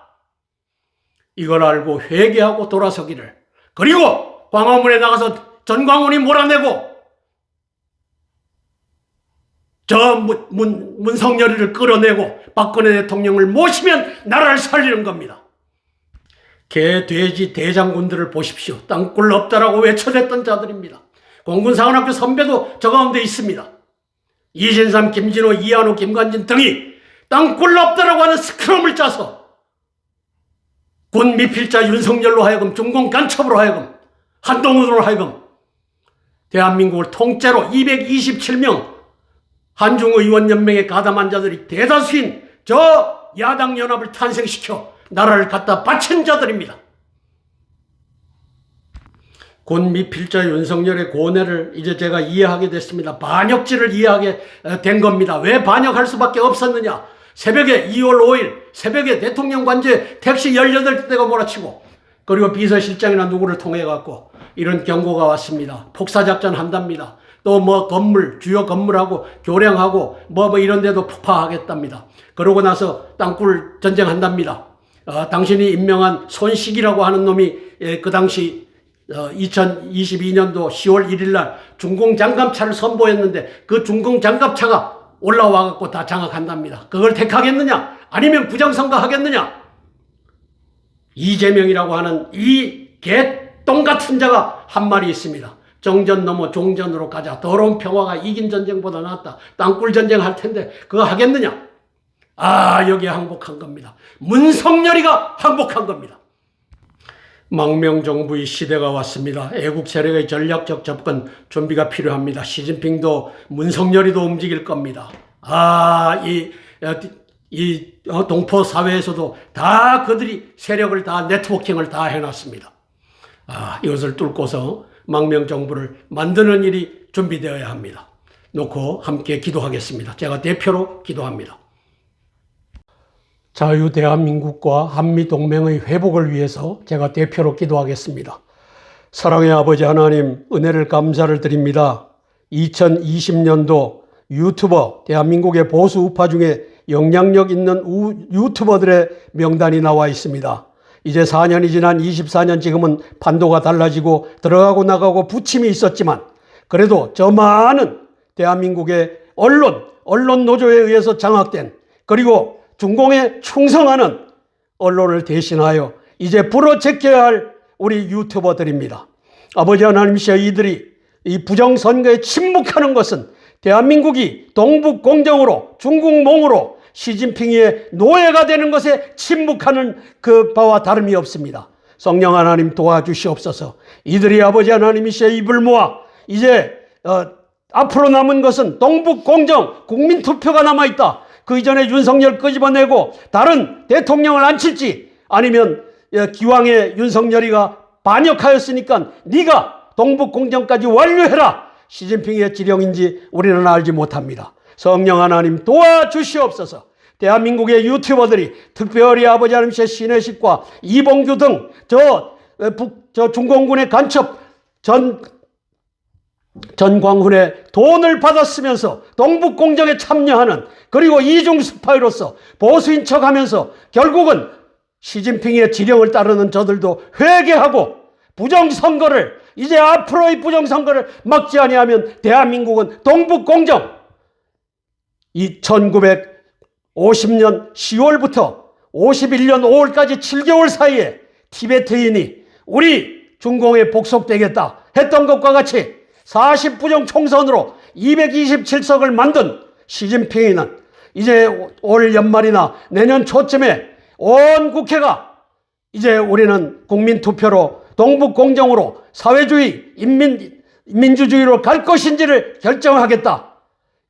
Speaker 1: 이걸 알고 회개하고 돌아서기를, 그리고 광화문에 나가서 전광훈이 몰아내고 저 문성열이를 끌어내고 박근혜 대통령을 모시면 나라를 살리는 겁니다. 개, 돼지, 대장군들을 보십시오. 땅굴 없다라고 외쳐댔던 자들입니다. 공군사관학교 선배도 저 가운데 있습니다. 이진삼, 김진호, 이한호, 김관진 등이 땅굴 없다라고 하는 스크럼을 짜서 군 미필자 윤석열로 하여금, 중공 간첩으로 하여금, 한동훈으로 하여금 대한민국을 통째로 227명 한중의원연맹에 가담한 자들이 대다수인 저 야당연합을 탄생시켜 나라를 갖다 바친 자들입니다. 군 미필자 윤석열의 고뇌를 이제 제가 이해하게 됐습니다. 반역죄를 이해하게 된 겁니다. 왜 반역할 수밖에 없었느냐. 새벽에 2월 5일 새벽에 대통령 관저에 택시 18대가 몰아치고, 그리고 비서실장이나 누구를 통해 갖고 이런 경고가 왔습니다. 폭사작전 한답니다. 또 건물, 주요 건물하고 교량하고 이런 데도 폭파하겠답니다. 그러고 나서 땅굴 전쟁한답니다. 당신이 임명한 손식이라고 하는 놈이 그 당시 2022년도 10월 1일 날 중공장갑차를 선보였는데 그 중공장갑차가 올라와 갖고 다 장악한답니다. 그걸 택하겠느냐? 아니면 부정선거 하겠느냐? 이재명이라고 하는 이 개똥 같은 자가 한 말이 있습니다. 정전 넘어 종전으로 가자. 더러운 평화가 이긴 전쟁보다 낫다. 땅굴 전쟁 할 텐데 그거 하겠느냐? 여기에 항복한 겁니다. 문성열이가 항복한 겁니다. 망명정부의 시대가 왔습니다. 애국 세력의 전략적 접근 준비가 필요합니다. 시진핑도 문성열이도 움직일 겁니다. 동포 사회에서도 다 그들이 세력을 다 네트워킹을 다 해놨습니다. 이것을 뚫고서 망명정부를 만드는 일이 준비되어야 합니다. 놓고 함께 기도하겠습니다. 제가 대표로 기도합니다. 자유대한민국과 한미동맹의 회복을 위해서 제가 대표로 기도하겠습니다. 사랑의 아버지 하나님, 은혜를 감사를 드립니다. 2020년도 유튜버, 대한민국의 보수 우파 중에 영향력 있는 유튜버들의 명단이 나와 있습니다. 이제 4년이 지난 24년 지금은 판도가 달라지고 들어가고 나가고 부침이 있었지만 그래도 저 많은 대한민국의 언론 노조에 의해서 장악된, 그리고 중공에 충성하는 언론을 대신하여 이제 불어제껴야 할 우리 유튜버들입니다. 아버지 하나님이시여, 이들이 이 부정선거에 침묵하는 것은 대한민국이 동북공정으로 중국몽으로 시진핑의 노예가 되는 것에 침묵하는 그 바와 다름이 없습니다. 성령 하나님 도와주시옵소서. 이들이 아버지 하나님이시여 입을 모아 이제 앞으로 남은 것은 동북공정 국민투표가 남아있다. 그 이전에 윤석열 끄집어내고 다른 대통령을 앉힐지, 아니면 기왕에 윤석열이가 반역하였으니까 네가 동북공정까지 완료해라, 시진핑의 지령인지 우리는 알지 못합니다. 성령 하나님 도와주시옵소서. 대한민국의 유튜버들이 특별히 아버지 하나님의 신혜식과 이봉규 등 저 중공군의 간첩 전광훈의 돈을 받았으면서 동북공정에 참여하는, 그리고 이중 스파이로서 보수인 척하면서 결국은 시진핑의 지령을 따르는 저들도 회개하고 부정선거를, 이제 앞으로의 부정선거를 막지 아니하면 대한민국은 동북공정, 이 1950년 10월부터 51년 5월까지 7개월 사이에 티베트인이 우리 중공에 복속되겠다 했던 것과 같이 40부정 총선으로 227석을 만든 시진핑이는 이제 올 연말이나 내년 초쯤에 온 국회가 이제 우리는 국민투표로 동북공정으로 사회주의, 민주주의로 갈 것인지를 결정하겠다.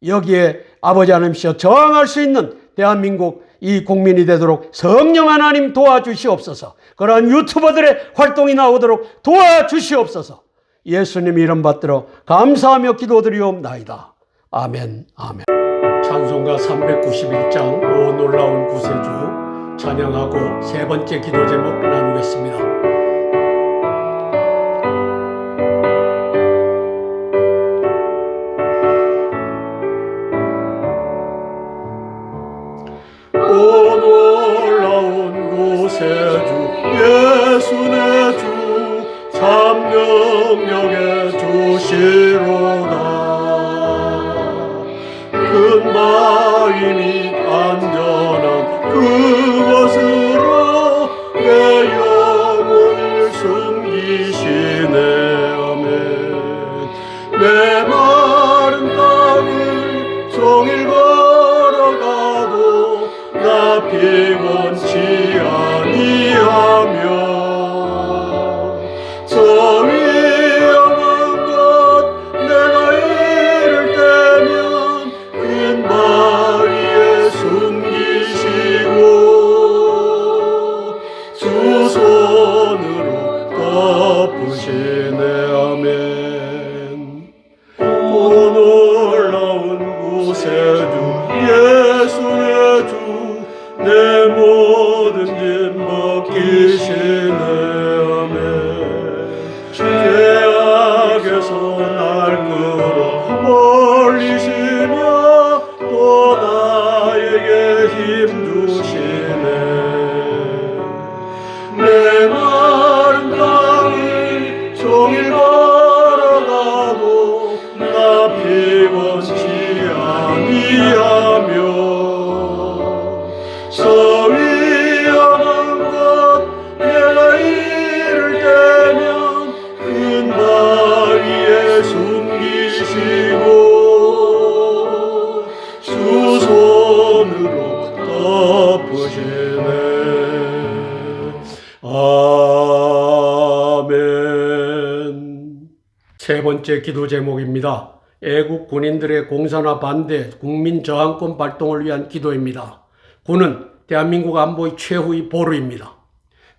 Speaker 1: 여기에 아버지 하나님이시여 저항할 수 있는 대한민국 이 국민이 되도록 성령 하나님 도와주시옵소서. 그러한 유튜버들의 활동이 나오도록 도와주시옵소서. 예수님 이름 받들어 감사하며 기도드리옵나이다. 아멘. 아멘. 찬송가 391장 오 놀라운 구세주 찬양하고 세 번째 기도 제목 나누겠습니다. 오 놀라운 구세주 예수 내 주 참 능력의 주시로다. 큰 마음이 안전한 그곳으로 내 영혼을 숨기시네. 아멘. 내 마른 땅을 종일 걸어가도 나 피곤치 아니하며 저 위험한 것 내가 이를 때면 큰 바위에 숨기시고 주 손으로 덮으시네. 아멘. 오 놀라운 구세주 예수 내 주 내 모든 짐 맡기시네. 아멘. 죄악에서 날 끌어 올리시며 또 나에게 힘 주시네. 내 마른 땅을 종일 걸어가도 나 피곤치 아니하며 저 위험한 것 내가 이를 때면 큰 바위에 숨기시고 주 손으로 덮으시네. 아멘. 세 번째 기도 제목입니다. 애국 군인들의 공산화 반대 국민 저항권 발동을 위한 기도입니다. 군은 대한민국 안보의 최후의 보루입니다.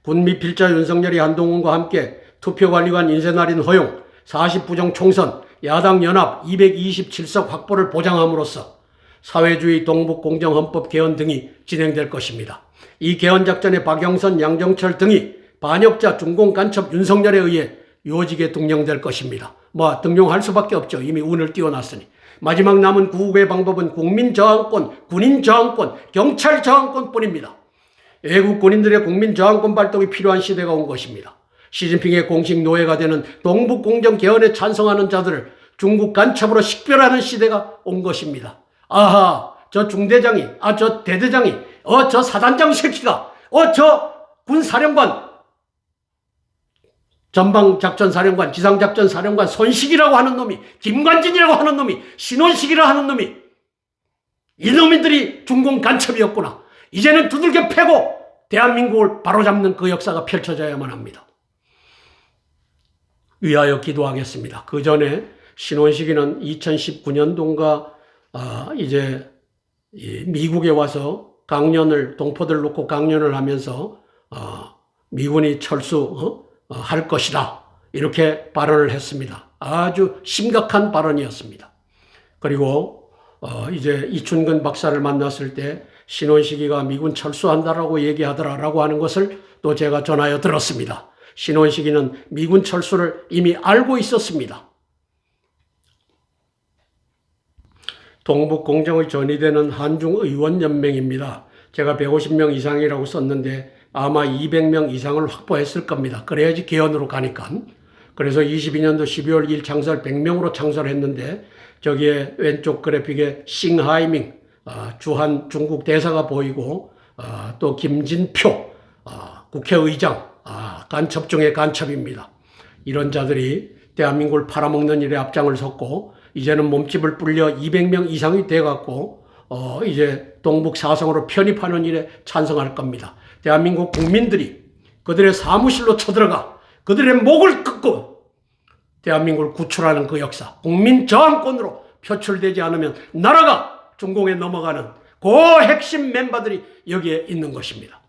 Speaker 1: 군미필자 윤석열이 한동훈과 함께 투표관리관 인쇄날인 허용, 40부정 총선, 야당 연합 227석 확보를 보장함으로써 사회주의 동북공정헌법 개헌 등이 진행될 것입니다. 이 개헌 작전에 박영선, 양정철 등이 반역자 중공 간첩 윤석열에 의해 요직에 등용될 것입니다. 등용할 수밖에 없죠. 이미 운을 띄워놨으니. 마지막 남은 구국의 방법은 국민 저항권, 군인 저항권, 경찰 저항권 뿐입니다. 애국 군인들의 국민 저항권 발동이 필요한 시대가 온 것입니다. 시진핑의 공식 노예가 되는 동북공정 개헌에 찬성하는 자들을 중국 간첩으로 식별하는 시대가 온 것입니다. 아하, 저 중대장이, 저 대대장이, 저 사단장 새끼가, 저 군사령관, 전방작전사령관, 지상작전사령관 손식이라고 하는 놈이, 김관진이라고 하는 놈이, 신원식이라고 하는 놈이, 이놈들이 중공 간첩이었구나. 이제는 두들겨 패고 대한민국을 바로잡는 그 역사가 펼쳐져야만 합니다. 위하여 기도하겠습니다. 그 전에 신원식이는 2019년도인가 이제 미국에 와서 동포들 놓고 강연을 하면서 미군이 철수할 것이다 이렇게 발언을 했습니다. 아주 심각한 발언이었습니다. 그리고 이제 이춘근 박사를 만났을 때 신원식이가 미군 철수한다라고 얘기하더라라고 하는 것을 또 제가 전하여 들었습니다. 신원식이는 미군 철수를 이미 알고 있었습니다. 동북공정의 전위대는 한중의원연맹입니다. 제가 150명 이상이라고 썼는데 아마 200명 이상을 확보했을 겁니다. 그래야지 개헌으로 가니까. 그래서 22년도 12월 2일 창설 100명으로 창설했는데 저기에 왼쪽 그래픽에 싱하이밍 주한 중국 대사가 보이고 또 김진표 국회의장 간첩 중에 간첩입니다. 이런 자들이 대한민국을 팔아먹는 일에 앞장을 섰고 이제는 몸집을 불려 200명 이상이 돼갖고 이제 동북 사성으로 편입하는 일에 찬성할 겁니다. 대한민국 국민들이 그들의 사무실로 쳐들어가 그들의 목을 끊고 대한민국을 구출하는 그 역사, 국민 저항권으로 표출되지 않으면 나라가 중공에 넘어가는 그 핵심 멤버들이 여기에 있는 것입니다.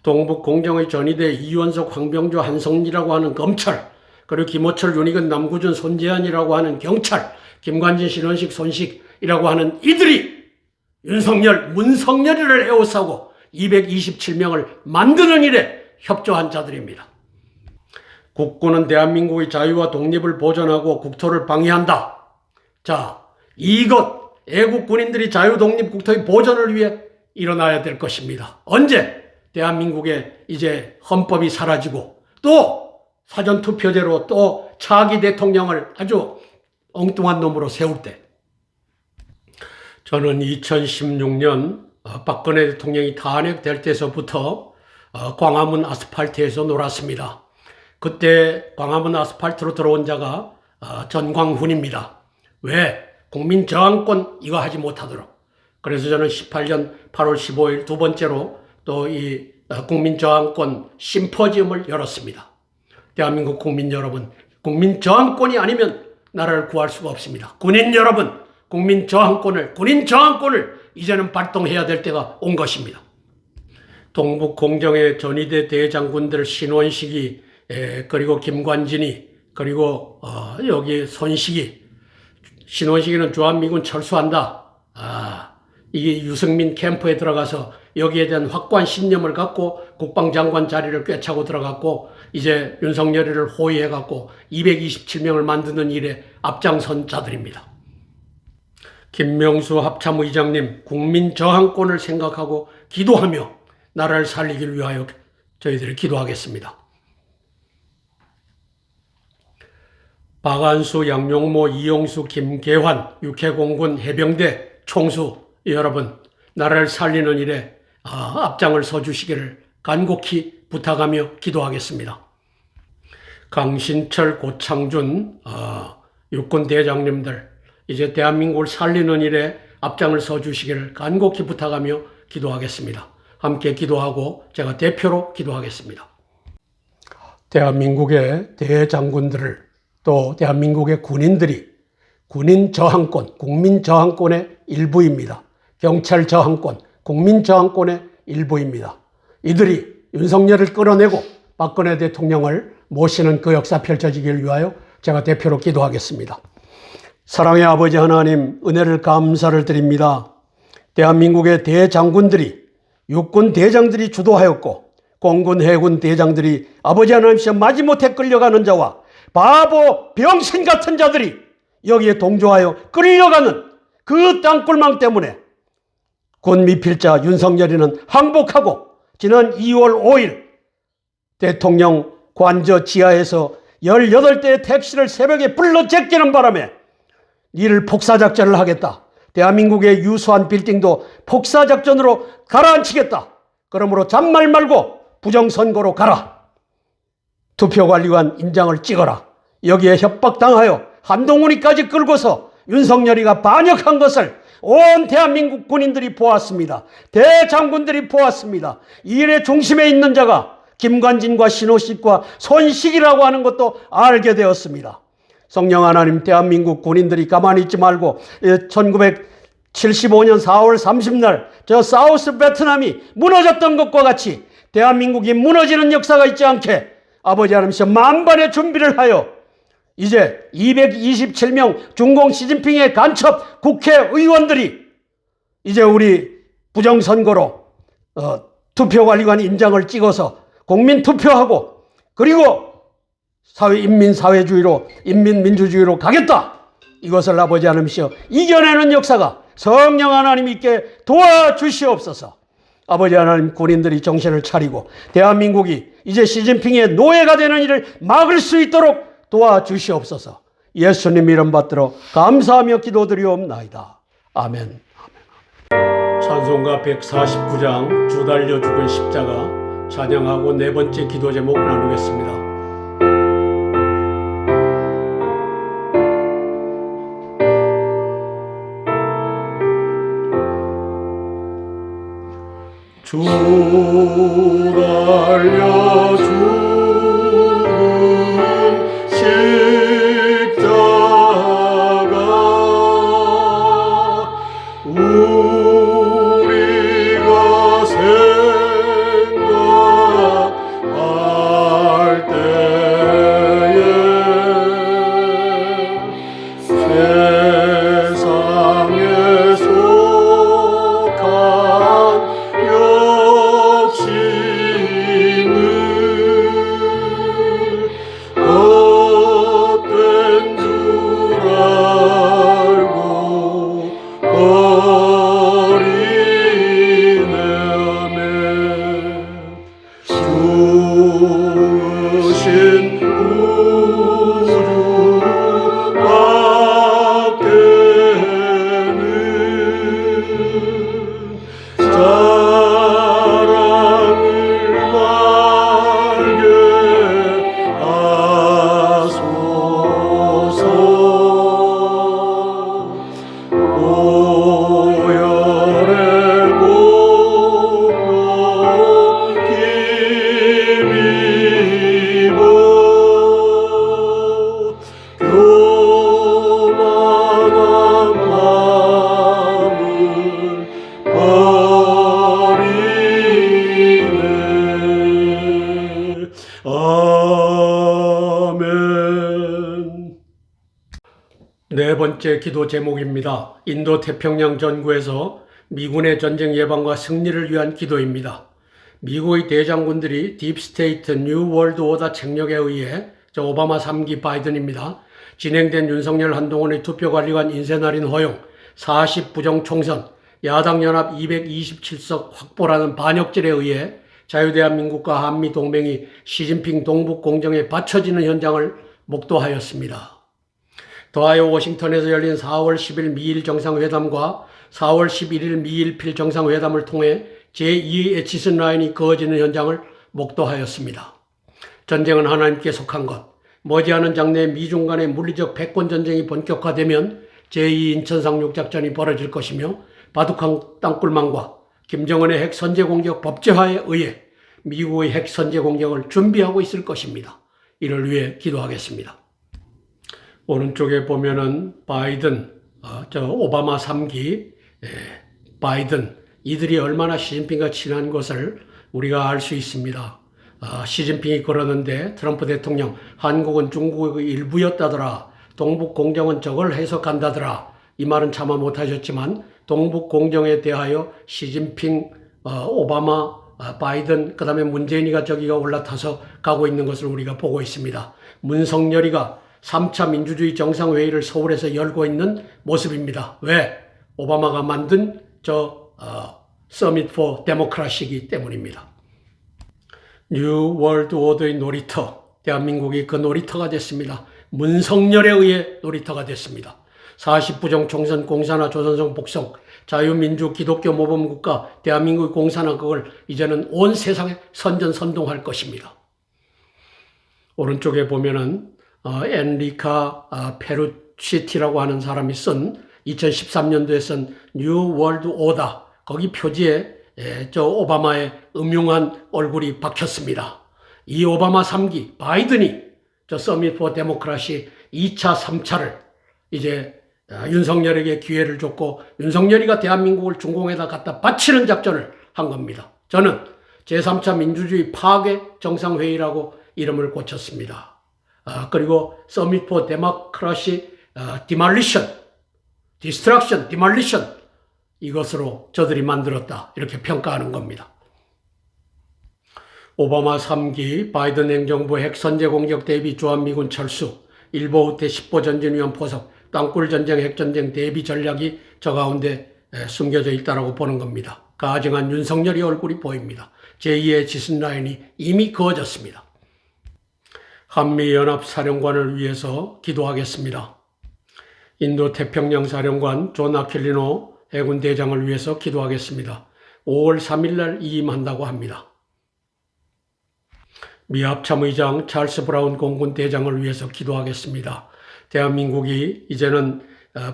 Speaker 1: 동북공정의 전위대 이원석, 황병주, 한성리라고 하는 검찰, 그리고 김호철, 윤희근, 남구준, 손재한이라고 하는 경찰, 김관진, 신원식, 손식이라고 하는 이들이 윤석열, 문석열이를 에워싸고 227명을 만드는 일에 협조한 자들입니다. 국군은 대한민국의 자유와 독립을 보존하고 국토를 방위한다. 자, 이것 애국 군인들이 자유, 독립, 국토의 보존을 위해 일어나야 될 것입니다. 언제? 대한민국에 이제 헌법이 사라지고 또 사전투표제로 또 차기 대통령을 아주 엉뚱한 놈으로 세울 때. 저는 2016년 박근혜 대통령이 탄핵될 때서부터 광화문 아스팔트에서 놀았습니다. 그때 광화문 아스팔트로 들어온 자가 전광훈입니다. 왜? 국민저항권 이거 하지 못하도록. 그래서 저는 18년 8월 15일 두 번째로 또 이 국민저항권 심포지엄을 열었습니다. 대한민국 국민 여러분, 국민저항권이 아니면 나라를 구할 수가 없습니다. 군인 여러분, 군인 저항권을 이제는 발동해야 될 때가 온 것입니다. 동북공정의 전위대 대장군들 신원식이 그리고 김관진이 그리고 여기 손식이 신원식이는 주한미군 철수한다. 이게 유승민 캠프에 들어가서 여기에 대한 확고한 신념을 갖고 국방장관 자리를 꿰차고 들어갔고 이제 윤석열이를 호위해갖고 227명을 만드는 일에 앞장선 자들입니다. 김명수 합참의장님, 국민 저항권을 생각하고 기도하며 나라를 살리기 위하여 저희들이 기도하겠습니다. 박안수, 양용모, 이용수, 김계환, 육해공군, 해병대, 총수 여러분, 나라를 살리는 일에 앞장을 서주시기를 간곡히 부탁하며 기도하겠습니다. 강신철, 고창준 육군 대장님들 이제 대한민국을 살리는 일에 앞장을 서주시기를 간곡히 부탁하며 기도하겠습니다. 함께 기도하고 제가 대표로 기도하겠습니다. 대한민국의 대장군들을 또 대한민국의 군인들이 군인 저항권, 국민 저항권의 일부입니다. 경찰 저항권, 국민 저항권의 일부입니다. 이들이 윤석열을 끌어내고 박근혜 대통령을 모시는 그 역사 펼쳐지길 위하여 제가 대표로 기도하겠습니다. 사랑의 아버지 하나님, 은혜를 감사를 드립니다. 대한민국의 대장군들이 육군 대장들이 주도하였고 공군 해군 대장들이 아버지 하나님께서 마지못해 끌려가는 자와 바보 병신 같은 자들이 여기에 동조하여 끌려가는 그 땅굴망 때문에 군 미필자 윤석열이는 항복하고 지난 2월 5일 대통령 관저 지하에서 18대의 택시를 새벽에 불러 제끼는 바람에 이를 폭사작전을 하겠다. 대한민국의 유수한 빌딩도 폭사작전으로 가라앉히겠다. 그러므로 잔말 말고 부정선거로 가라. 투표관리관 인장을 찍어라. 여기에 협박당하여 한동훈이까지 끌고서 윤석열이가 반역한 것을 온 대한민국 군인들이 보았습니다. 대장군들이 보았습니다. 이 일의 중심에 있는 자가 김관진과 신호식과 손식이라고 하는 것도 알게 되었습니다. 성령 하나님, 대한민국 군인들이 가만히 있지 말고 1975년 4월 30날 저 사우스 베트남이 무너졌던 것과 같이 대한민국이 무너지는 역사가 있지 않게 아버지 하나님께서 만반의 준비를 하여 이제 227명 중공 시진핑의 간첩 국회의원들이 이제 우리 부정선거로 투표관리관 인장을 찍어서 국민투표하고 그리고 인민사회주의로 인민민주주의로 가겠다. 이것을 아버지 하나님이시여 이겨내는 역사가 성령 하나님이 있게 도와주시옵소서. 아버지 하나님, 군인들이 정신을 차리고 대한민국이 이제 시진핑의 노예가 되는 일을 막을 수 있도록 도와주시옵소서. 예수님 이름 받들어 감사하며 기도드리옵나이다. 아멘. 찬송가 149장 주 달려 죽은 십자가 찬양하고 네 번째 기도 제목 나누겠습니다. 주 달려 죽은 십자가 우리가 생각할 때에 세상에 속한 헛된 줄 알고 버리네. 주신 구주 밖에는 자랑을 말게 하소서. 오열의 공로 힘입어 교만한 마음을 버리네. 아멘. 네 번째 기도 제목입니다. 인도 태평양 전구에서 미군의 전쟁 예방과 승리를 위한 기도입니다. 미국의 대장군들이 딥스테이트 뉴 월드 오더 책략에 의해 오바마 3기 바이든입니다. 진행된 윤석열 한동훈의 투표관리관 인쇄날인 허용, 40 부정 총선, 야당연합 227석 확보라는 반역질에 의해 자유대한민국과 한미동맹이 시진핑 동북 공정에 받쳐지는 현장을 목도하였습니다. 더하이오 워싱턴에서 열린 4월 10일 미일 정상회담과 4월 11일 미일 필 정상회담을 통해 제2의 에치슨 라인이 그어지는 현장을 목도하였습니다. 전쟁은 하나님께 속한 것. 머지않은 장래에 미중 간의 물리적 패권 전쟁이 본격화되면 제2 인천 상륙작전이 벌어질 것이며 바둑한 땅굴망과 김정은의 핵 선제 공격 법제화에 의해 미국의 핵 선제 공격을 준비하고 있을 것입니다. 이를 위해 기도하겠습니다. 오른쪽에 보면은 바이든, 오바마 3기, 바이든, 이들이 얼마나 시진핑과 친한 것을 우리가 알 수 있습니다. 시진핑이 그러는데 트럼프 대통령, 한국은 중국의 일부였다더라. 동북 공정은 저걸 해석한다더라. 이 말은 차마 못하셨지만 동북 공정에 대하여 시진핑, 오바마, 바이든, 그 다음에 문재인이가 저기가 올라타서 가고 있는 것을 우리가 보고 있습니다. 문성열이가 3차 민주주의 정상회의를 서울에서 열고 있는 모습입니다. 왜? 오바마가 만든 서밋 포 데모크라시이기 때문입니다. 뉴 월드 오더의 놀이터, 대한민국이 그 놀이터가 됐습니다. 문성열에 의해 놀이터가 됐습니다. 40부정 총선 공산화 조선성 복성, 자유민주 기독교 모범국가 대한민국의 공산화, 그걸 이제는 온 세상에 선전선동할 것입니다. 오른쪽에 보면은 엔리카 페루치티라고 하는 사람이 쓴 2013년도에 쓴 뉴 월드 오더, 거기 표지에 오바마의 음흉한 얼굴이 박혔습니다. 이 오바마 3기 바이든이 서밋 포 데모크라시 2차, 3차를 이제 윤석열에게 기회를 줬고 윤석열이가 대한민국을 중공에다 갖다 바치는 작전을 한 겁니다. 저는 제3차 민주주의 파괴 정상회의라고 이름을 고쳤습니다. 그리고 서밋 포 데모크라시 디말리션, 디스트럭션, 디말리션 이것으로 저들이 만들었다 이렇게 평가하는 겁니다. 오바마 3기 바이든 행정부 핵선제 공격 대비 주한미군 철수, 일보 후퇴 10보 전진위원 포섭, 땅굴 전쟁, 핵전쟁 대비 전략이 저 가운데 숨겨져 있다고 보는 겁니다. 가증한 윤석열이 얼굴이 보입니다. 제2의 지슨 라인이 이미 그어졌습니다. 한미연합사령관을 위해서 기도하겠습니다. 인도태평양 사령관 존 아킬리노 해군 대장을 위해서 기도하겠습니다. 5월 3일 날 이임한다고 합니다. 미 합참의장 찰스 브라운 공군 대장을 위해서 기도하겠습니다. 대한민국이 이제는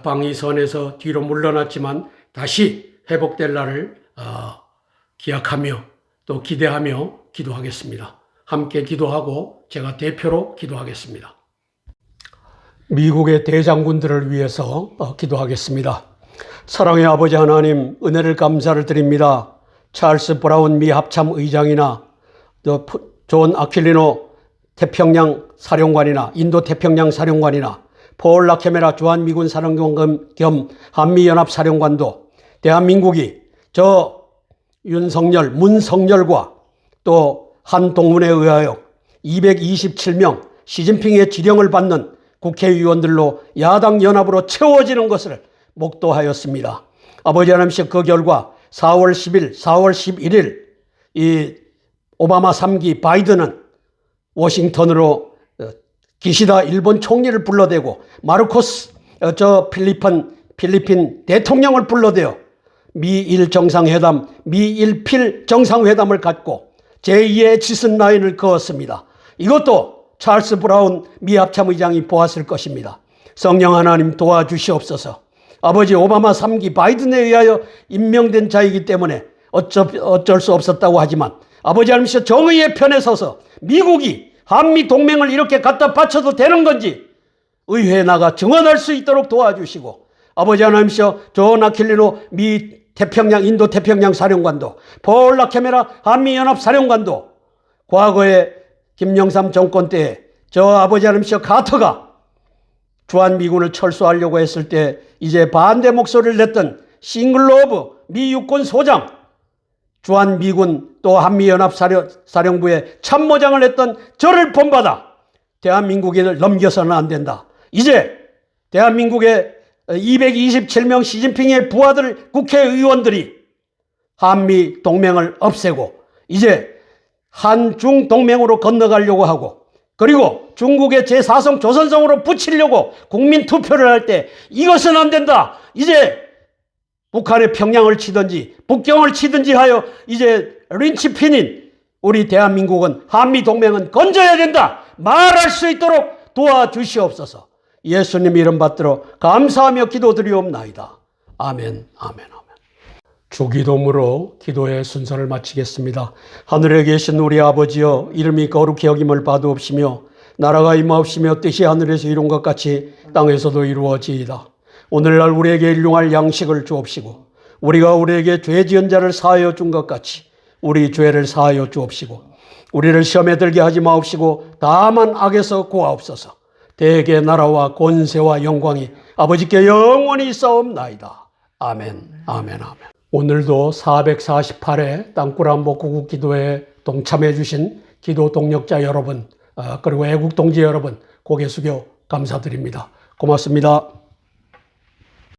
Speaker 1: 방위선에서 뒤로 물러났지만 다시 회복될 날을 기약하며 또 기대하며 기도하겠습니다. 함께 기도하고 제가 대표로 기도하겠습니다. 미국의 대장군들을 위해서 기도하겠습니다. 사랑의 아버지 하나님, 은혜를 감사를 드립니다. 찰스 브라운 미 합참 의장이나 존 아킬리노 태평양 사령관이나 인도 태평양 사령관이나 폴 라케메라 주한미군 사령관 겸 한미연합 사령관도 대한민국이 저 윤석열, 문석열과 또 한동훈에 의하여 227명 시진핑의 지령을 받는 국회의원들로 야당 연합으로 채워지는 것을 목도하였습니다. 아버지 하나님께 그 결과 4월 10일, 4월 11일 이 오바마 3기 바이든은 워싱턴으로 기시다 일본 총리를 불러대고 마르코스 필리핀 대통령을 불러대어 미일 정상회담, 미일필 정상회담을 갖고 제2의 지슨 라인을 그었습니다. 이것도 찰스 브라운 미 합참의장이 보았을 것입니다. 성령 하나님 도와주시옵소서. 아버지 오바마 3기 바이든에 의하여 임명된 자이기 때문에 어쩔 수 없었다고 하지만 아버지 하나님께서 정의의 편에 서서 미국이 한미 동맹을 이렇게 갖다 바쳐도 되는 건지 의회에 나가 증언할 수 있도록 도와주시고 아버지 하나님께서 존 아킬리노 미 태평양 인도 태평양 사령관도 폴 라케메라 한미연합 사령관도 과거에 김영삼 정권 때 저 아버지 하나님께서 카터가 주한미군을 철수하려고 했을 때 이제 반대 목소리를 냈던 싱글로브 미 육군 소장 주한미군 또 한미연합 사령부의 참모장을 했던 저를 본받아 대한민국인을 넘겨서는 안 된다. 이제 대한민국의 227명 시진핑의 부하들 국회의원들이 한미 동맹을 없애고 이제 한중 동맹으로 건너가려고 하고 그리고 중국의 제4성 조선성으로 붙이려고 국민투표를 할 때 이것은 안 된다. 이제 북한의 평양을 치든지 북경을 치든지 하여 이제 린치핀인 우리 대한민국은 한미동맹은 건져야 된다. 말할 수 있도록 도와주시옵소서. 예수님 이름 받들어 감사하며 기도드리옵나이다. 아멘, 아멘, 아멘. 주기도문으로 기도의 순서를 마치겠습니다. 하늘에 계신 우리 아버지여, 이름이 거룩히 여김을 받으옵시며 나라가 임하옵시며 뜻이 하늘에서 이룬 것 같이 땅에서도 이루어지이다. 오늘날 우리에게 일용할 양식을 주옵시고 우리가 우리에게 죄 지은 자를 사하여 준 것 같이 우리 죄를 사하여 주옵시고 우리를 시험에 들게 하지 마옵시고 다만 악에서 구하옵소서. 대개 나라와 권세와 영광이 아버지께 영원히 있사옵나이다. 아멘, 아멘, 아멘. 오늘도 448회 땅굴안보 구국기도에 동참해 주신 기도 동력자 여러분, 그리고 애국동지 여러분 고개 숙여 감사드립니다. 고맙습니다.